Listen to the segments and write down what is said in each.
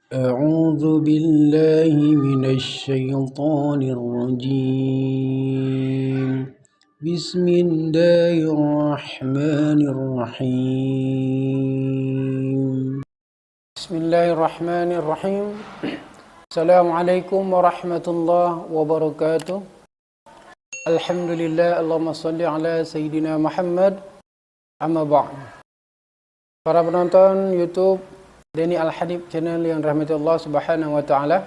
أعوذ بالله من الشيطان الرجيم. بسم الله الرحمن الرحيم. بسم الله الرحمن الرحيم. السلام عليكم ورحمة الله وبركاته. Alhamdulillah, Allahumma salli ala Sayyidina Muhammad. Amma ba'd. Para penonton YouTube Denny Al-Hadib channel yang rahmati Allah Subhanahu wa taala.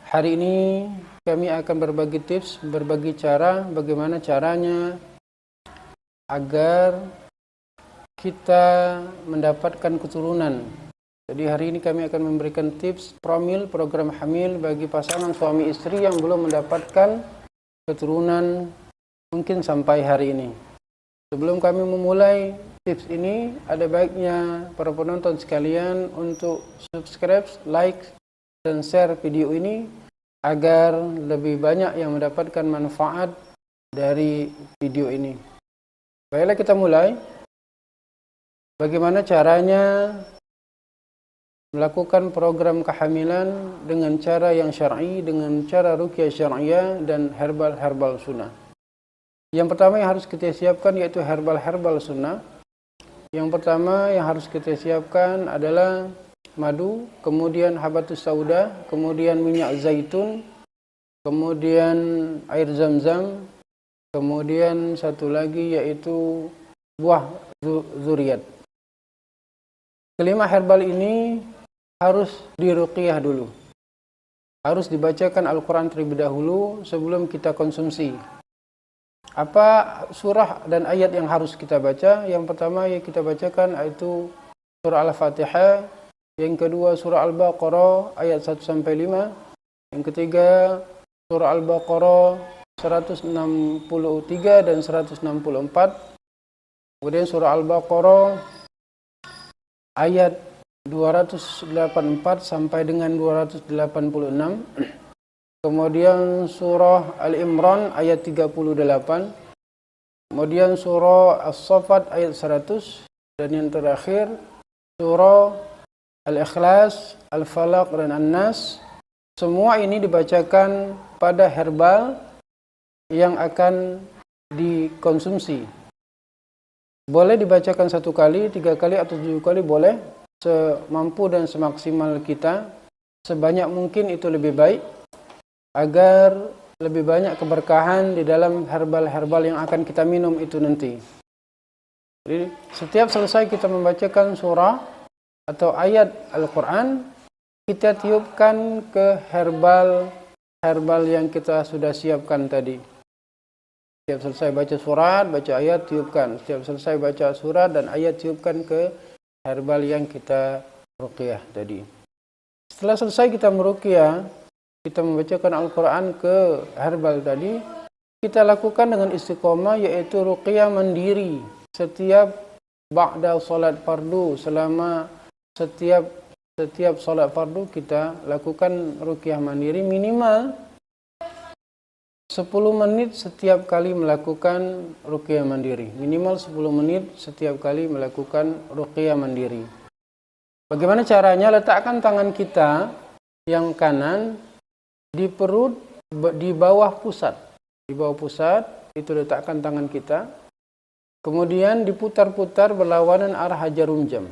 Hari ini kami akan berbagi tips, berbagi cara bagaimana caranya agar kita mendapatkan keturunan. Jadi hari ini kami akan memberikan tips promil program hamil bagi pasangan suami istri yang belum mendapatkan keturunan mungkin sampai hari ini. Sebelum kami memulai tips ini, ada baiknya para penonton sekalian untuk subscribe, like, dan share video ini agar lebih banyak yang mendapatkan manfaat dari video ini. Baiklah, kita mulai. Bagaimana caranya melakukan program kehamilan dengan cara yang syar'i, dengan cara ruqyah syar'iyah dan herbal sunnah. Yang pertama yang harus kita siapkan yaitu herbal sunnah. Yang pertama yang harus kita siapkan adalah madu, kemudian habatus sauda, kemudian minyak zaitun, kemudian air zam-zam, kemudian satu lagi yaitu buah zuriat. Kelima herbal ini harus diruqyah dulu. Harus dibacakan Al-Quran terlebih dahulu sebelum kita konsumsi. Apa surah dan ayat yang harus kita baca? Yang pertama yang kita bacakan yaitu surah Al-Fatihah. Yang kedua surah Al-Baqarah ayat 1-5. Yang ketiga surah Al-Baqarah 163 dan 164. Kemudian surah Al-Baqarah ayat 284 sampai dengan 286. Kemudian surah Al-Imran ayat 38. Kemudian surah As-Saffat ayat 100. Dan yang terakhir surah Al-Ikhlas, Al-Falaq dan An-Nas. Semua ini dibacakan pada herbal yang akan dikonsumsi. Boleh dibacakan 1 kali, 3 kali atau 7 kali boleh. Semampu dan semaksimal kita, sebanyak mungkin itu lebih baik agar lebih banyak keberkahan di dalam herbal yang akan kita minum itu nanti. Jadi setiap selesai kita membacakan surah atau ayat Al-Quran, kita tiupkan ke herbal yang kita sudah siapkan tadi. Setiap selesai baca surat, baca ayat, tiupkan. Setiap selesai baca surat dan ayat, tiupkan ke herbal yang kita ruqyah tadi. Setelah selesai kita meruqyah, kita membacakan Al-Quran ke herbal tadi, kita lakukan dengan istiqomah yaitu ruqyah mandiri. Setiap ba'da salat fardu, selama setiap salat fardu kita lakukan ruqyah mandiri minimal 10 menit setiap kali melakukan ruqyah mandiri. Minimal 10 menit setiap kali melakukan ruqyah mandiri. Bagaimana caranya? Letakkan tangan kita yang kanan di perut, di bawah pusat. Di bawah pusat, itu letakkan tangan kita. Kemudian diputar-putar berlawanan arah jarum jam.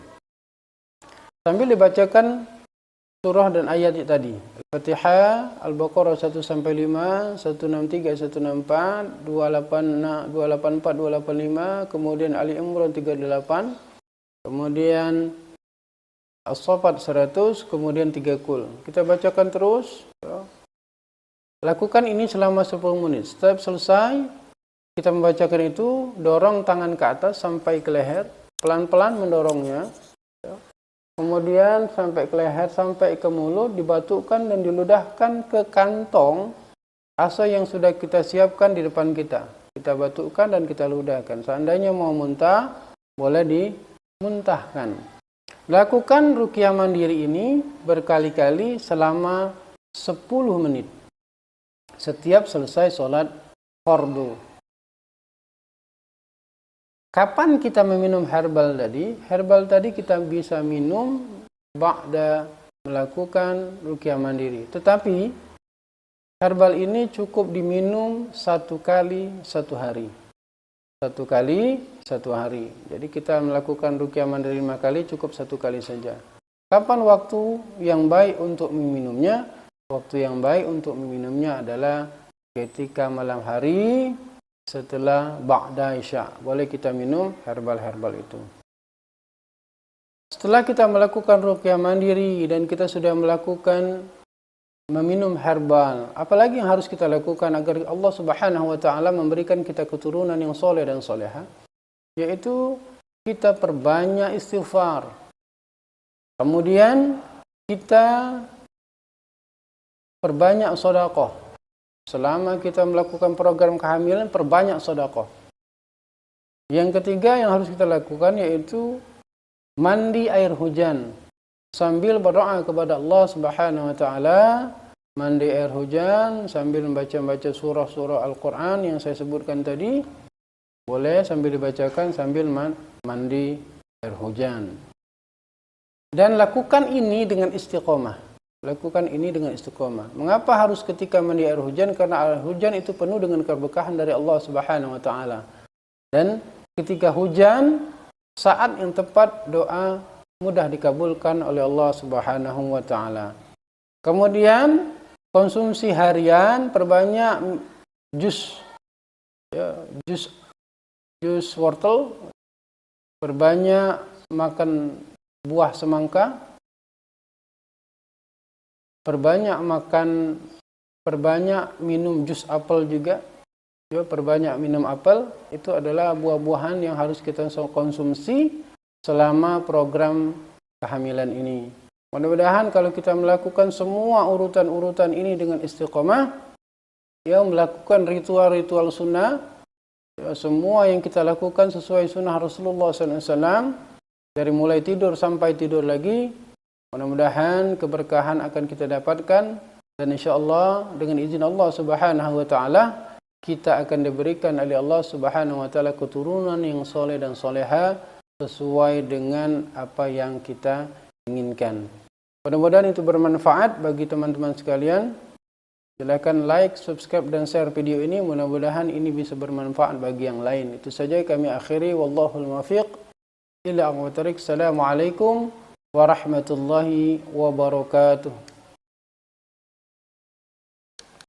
Sambil dibacakan surah dan ayat tadi. Al-Fatihah, Al-Baqarah 1-5, 163, 164, 284, 285, kemudian Ali Imran 38, kemudian As-Saffat 100, kemudian 3 kul. Kita bacakan terus. Lakukan ini selama 10 menit. Setiap selesai kita membacakan itu, dorong tangan ke atas sampai ke leher, pelan-pelan mendorongnya. Kemudian sampai ke leher, sampai ke mulut, dibatukkan dan diludahkan ke kantong asa yang sudah kita siapkan di depan kita. Kita batukkan dan kita ludahkan. Seandainya mau muntah, boleh dimuntahkan. Lakukan ruqyah mandiri ini berkali-kali selama 10 menit. Setiap selesai sholat fardu. Kapan kita meminum herbal tadi? Herbal tadi kita bisa minum ba'da melakukan ruqyah mandiri. Tetapi herbal ini cukup diminum 1 kali 1 hari. 1 kali 1 hari. Jadi kita melakukan ruqyah mandiri 5 kali, cukup 1 kali saja. Kapan waktu yang baik untuk meminumnya? Waktu yang baik untuk meminumnya adalah ketika malam hari setelah ba'da isya. Boleh kita minum herbal-herbal itu. Setelah kita melakukan ruqyah mandiri dan kita sudah melakukan meminum herbal, apalagi yang harus kita lakukan agar Allah Subhanahu wa taala memberikan kita keturunan yang soleh dan soleha, yaitu kita perbanyak istighfar. Kemudian kita perbanyak sedekah. Selama kita melakukan program kehamilan, perbanyak sedekah. Yang ketiga yang harus kita lakukan yaitu mandi air hujan sambil berdoa kepada Allah Subhanahu wa taala. Mandi air hujan sambil membaca surah-surah Al-Qur'an yang saya sebutkan tadi. Boleh sambil dibacakan sambil mandi air hujan. Dan lakukan ini dengan istiqomah. Lakukan ini dengan istiqomah. Mengapa harus ketika mandi air hujan? Karena air hujan itu penuh dengan keberkahan dari Allah Subhanahu wa taala. Dan ketika hujan, saat yang tepat doa mudah dikabulkan oleh Allah Subhanahu wa taala. Kemudian konsumsi harian, perbanyak jus wortel, perbanyak makan buah semangka, perbanyak minum jus apel juga. Perbanyak minum apel, itu adalah buah-buahan yang harus kita konsumsi selama program kehamilan ini. Mudah-mudahan kalau kita melakukan semua urutan-urutan ini dengan istiqomah, melakukan ritual-ritual sunnah, semua yang kita lakukan sesuai sunnah Rasulullah SAW, dari mulai tidur sampai tidur lagi, mudah-mudahan keberkahan akan kita dapatkan, dan insyaAllah dengan izin Allah Subhanahu wa ta'ala, kita akan diberikan oleh Allah Subhanahu wa taala keturunan yang soleh dan soleha sesuai dengan apa yang kita inginkan. Mudah-mudahan itu bermanfaat bagi teman-teman sekalian. Silakan like, subscribe dan share video ini. Mudah-mudahan ini bisa bermanfaat bagi yang lain. Itu saja kami akhiri. Wallahul muwaffiq ila aqwamit thoriq. Assalamualaikum warahmatullahi wabarakatuh.